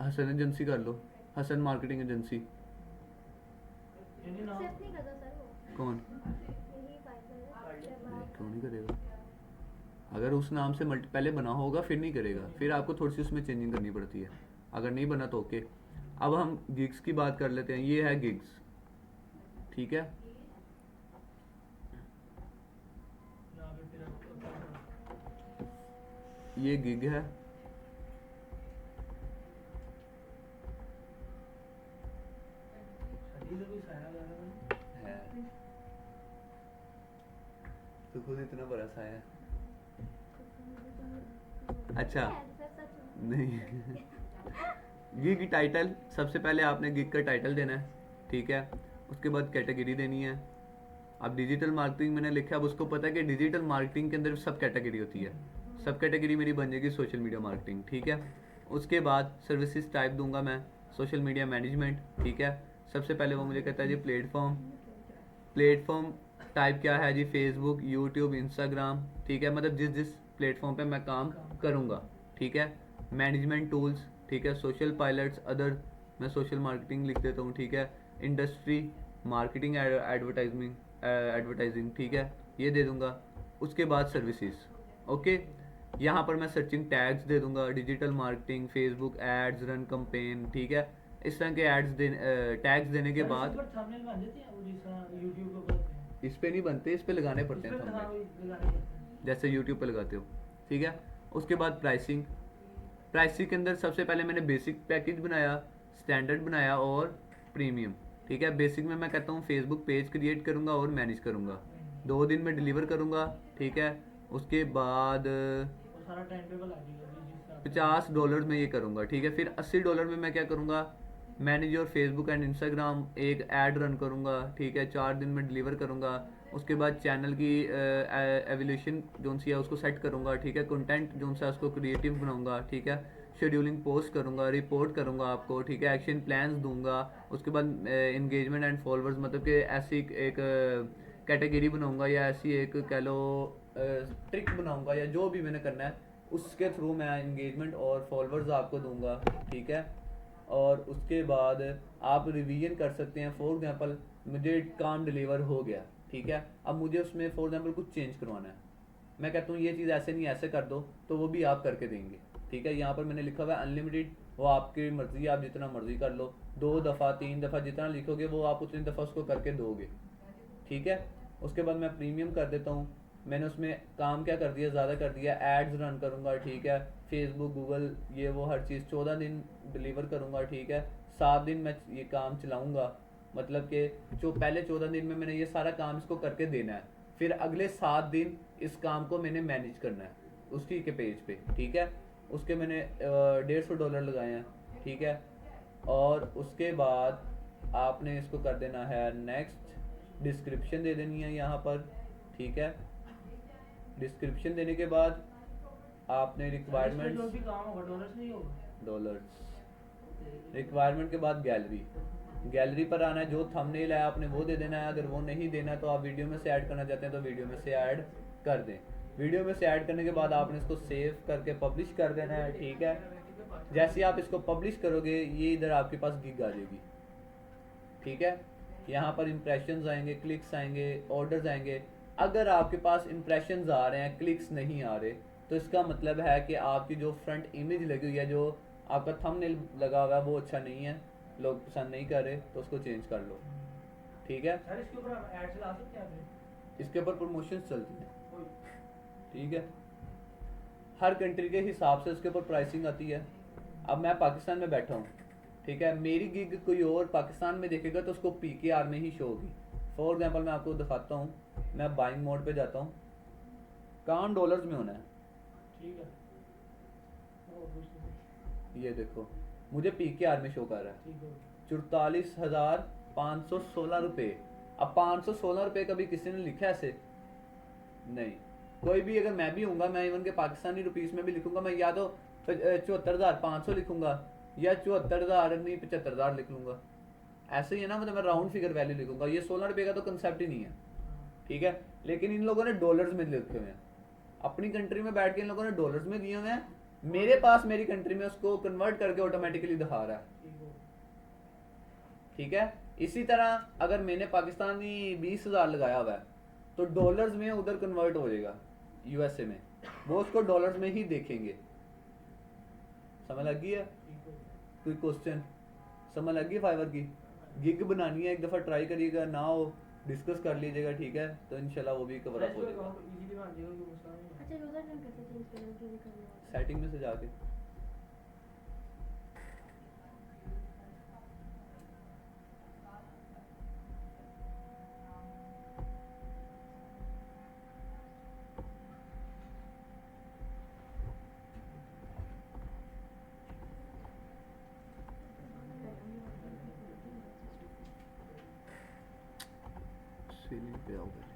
हसन एजेंसी कर लो, हसन मार्केटिंग एजेंसी। एक्सेप्ट नहीं करता सर वो, कौन? यही फाइबर क्यों नहीं करेगा? अगर उस नाम से पहले बना होगा फिर नहीं करेगा, फिर आपको थोड़ी सी उसमें चेंजिंग करनी पड़ती है। अगर नहीं बना तो ओके। अब हम गिग्स की बात कर लेते हैं, ये है गिग्स, ठीक है। ये गिग है, तो खुद इतना बड़ा सा है। अच्छा नहीं गिग टाइटल, सबसे पहले आपने गिग का टाइटल देना है, ठीक है। उसके बाद कैटेगरी देनी है। अब डिजिटल मार्केटिंग मैंने लिखा, अब उसको पता है कि डिजिटल मार्केटिंग के अंदर सब कैटेगरी होती है, सब कैटेगरी मेरी बन जाएगी सोशल मीडिया मार्केटिंग, ठीक है। उसके बाद सर्विसेज टाइप दूंगा मैं सोशल मीडिया मैनेजमेंट, ठीक है। सबसे पहले वो मुझे कहता है जी प्लेटफॉर्म टाइप क्या है जी, फेसबुक, यूट्यूब, इंस्टाग्राम, ठीक है, मतलब जिस जिस प्लेटफॉर्म पे मैं काम करूँगा, ठीक है। मैनेजमेंट टूल्स, ठीक है, सोशल पायलट्स, अदर, मैं सोशल मार्केटिंग लिख देता हूँ, ठीक है। इंडस्ट्री, मार्केटिंग, एडवर्टाइजिंग, ठीक है, ये दे दूंगा। उसके बाद सर्विसेज, ओके। यहाँ पर मैं सर्चिंग टैग्स दे दूंगा, digital marketing, Facebook ads, run campaign, ठीक है। इस तरह के एड्स टैग्स देने के बाद पर थंबनेल बन जाते हैं वो जिस तरह YouTube पे बनते हैं, इस पे नहीं बनते, इस पे लगाने पड़ते इस हैं पे thumbnail, लगाने पड़ते हैं। जैसे यूट्यूब पे लगाते हो, ठीक है। उसके बाद प्राइसिंग, प्राइसिंग के अंदर सबसे पहले मैंने बेसिक पैकेज बनाया, स्टैंडर्ड बनाया और प्रीमियम, ठीक है। बेसिक में मैं कहता हूँ फेसबुक पेज क्रिएट करूँगा और मैनेज करूँगा, 2 दिन में डिलीवर करूँगा, ठीक है। उसके बाद वो सारा टाइम टेबल आ जाएगा जी, जिस तरह $50 में ये करूँगा, ठीक है। फिर $80 में मैं क्या करूँगा, manage your Facebook and Instagram, एक ऐड रन करूँगा, ठीक है, 4 दिन में डिलीवर करूँगा। उसके बाद चैनल की एवोल्यूशन जो सी है उसको सेट करूँगा, ठीक है। कंटेंट जो सा उसको क्रिएटिव बनाऊँगा, ठीक है। शेड्यूलिंग पोस्ट करूँगा, रिपोर्ट करूँगा आपको, ठीक है। एक्शन प्लान्स दूंगा। उसके बाद एंगेजमेंट एंड फॉलोअर्स, मतलब कि ऐसी एक कैटेगरी बनाऊँगा या ऐसी एक कह लो ट्रिक बनाऊँगा या जो भी मैंने करना है, उसके थ्रू मैं एंगेजमेंट और फॉलोअर्स आपको दूंगा, ठीक है। और उसके बाद आप रिवीजन कर सकते हैं। फॉर एग्जांपल मुझे काम डिलीवर हो गया, ठीक है, अब मुझे उसमें फॉर एग्जांपल कुछ चेंज करवाना है, मैं कहता हूँ ये चीज़ ऐसे नहीं ऐसे कर दो, तो वो भी आप करके देंगे, ठीक है। यहाँ पर मैंने लिखा हुआ है अनलिमिटेड, वो आपकी मर्ज़ी, आप जितना मर्ज़ी कर लो, 2 दफ़ा 3 दफ़ा जितना लिखोगे वो आप उतनी दफ़ा उसको करके दोगे, ठीक है। उसके बाद मैं प्रीमियम कर देता हूँ। मैंने उसमें काम क्या कर दिया, ज़्यादा कर दिया, एड्स रन करूँगा, ठीक है, फेसबुक, गूगल, ये वो हर चीज़, 14 दिन डिलीवर करूँगा, ठीक है। 7 दिन मैं ये काम चलाऊँगा, मतलब कि जो पहले 14 दिन में मैंने ये सारा काम इसको करके देना है, फिर अगले 7 दिन इस काम को मैंने मैनेज करना है उसी के पेज पे, ठीक है। उसके मैंने $150 लगाए हैं, ठीक है। और उसके बाद आपने इसको कर देना है नेक्स्ट, डिस्क्रिप्शन दे देनी है यहाँ पर, ठीक है। डिस्क्रिप्शन देने के बाद आपने इसमें रिक्वायरमेंट, जो भी काम होगा डॉलर्स नहीं होगा। डॉलर्स, रिक्वायरमेंट के बाद गैलरी, गैलरी पर आना है, जो थंबनेल है आपने वो दे देना है। अगर वो नहीं देना है तो आप वीडियो में से ऐड करना चाहते हैं तो वीडियो में से ऐड कर दें। वीडियो में से ऐड करने के बाद आपने इसको सेव करके पब्लिश कर देना है, ठीक है। जैसे आप इसको पब्लिश करोगे ये इधर आपके पास गिग आ जाएगी, ठीक है। यहाँ पर इंप्रेशंस आएंगे, क्लिक्स आएंगे, ऑर्डर्स आएंगे। अगर आपके पास इंप्रेशंस आ रहे हैं, क्लिक्स नहीं आ रहे, तो इसका मतलब है कि आपकी जो फ्रंट इमेज लगी हुई है, जो आपका थंबनेल लगा हुआ है वो अच्छा नहीं है, लोग पसंद नहीं कर रहे, तो उसको चेंज कर लो, ठीक है। सर इसके ऊपर हम ऐड चला सकते हैं फिर? इसके ऊपर प्रमोशंस चलती हैं, कोई ठीक है। हर कंट्री के हिसाब से उसके ऊपर प्राइसिंग आती है। अब मैं पाकिस्तान में बैठा हूँ, ठीक है, मेरी गिग कोई और पाकिस्तान में देखेगा तो उसको PKR में ही शो होगी। फॉर एग्जांपल मैं आपको दिखाता हूँ, मैं बाइंग मोड पे जाता हूँ, काम डॉलर्स में होना है, ठीक है। ओ दूसरी ये देखो मुझे PKR में शो कर रहा है ठीक है। 44,516 रुपये। अब 516 रुपये कभी किसी ने लिखा ऐसे नहीं, कोई भी, अगर मैं भी हूँगा, मैं इवन के पाकिस्तानी रुपीस में भी लिखूंगा, मैं या तो 74,500 लिखूंगा या 74,000 नहीं 75,000 लिख लूंगा, ऐसे ही है ना, मतलब मैं राउंड फिगर वैल्यू लिखूंगा। ये 16 रुपये का तो कंसेप्ट ही नहीं है, ठीक है। लेकिन इन लोगों ने डॉलर्स में लिखे हुए हैं, अपनी कंट्री में बैठ के इन लोगों ने डॉलर्स में दिए हुए हैं, मेरे पास मेरी कंट्री में उसको कन्वर्ट करके ऑटोमेटिकली दिखा रहा है, ठीक है। इसी तरह अगर मैंने पाकिस्तानी 20,000 लगाया हुआ है तो डॉलर्स में उधर कन्वर्ट हो जाएगा USA में, वो उसको डॉलर्स में ही देखेंगे। समझ लग गई है? कोई क्वेश्चन समझ लग गई? फाइवर की गिग बनानी है, एक दफ़ा ट्राई करिएगा, ना हो डिस्कस कर लीजिएगा, ठीक है, तो इंशाल्लाह वो भी कवर अप हो जाएगा। इजीली बन जाएगा कोई मसला नहीं है। अच्छा यूजर नेम कैसे चेंज करें, जो भी करना है? सेटिंग में से जाके सीलिंग पे आओ पहले।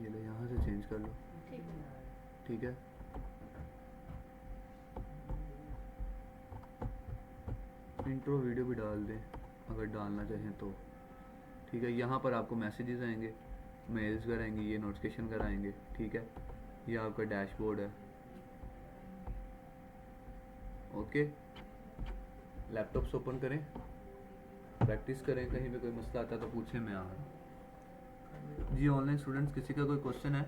ये ले यहाँ से चेंज कर लो, ठीक है। ठीक है। इंट्रो वीडियो भी डाल दें अगर डालना चाहें तो। ठीक है, यहाँ पर आपको मैसेजेस आएंगे, मेल्स वगैरह आएंगे, ये नोटिफिकेशन वगैरह आएंगे। ठीक है, ये आपका डैशबोर्ड है। ओके, लैपटॉप्स ओपन करें, प्रैक्टिस करें, कहीं पे कोई मसला आता है तो पूछें, मैं आ रहा हूँ जी। ऑनलाइन स्टूडेंट्स, किसी का कोई क्वेश्चन है?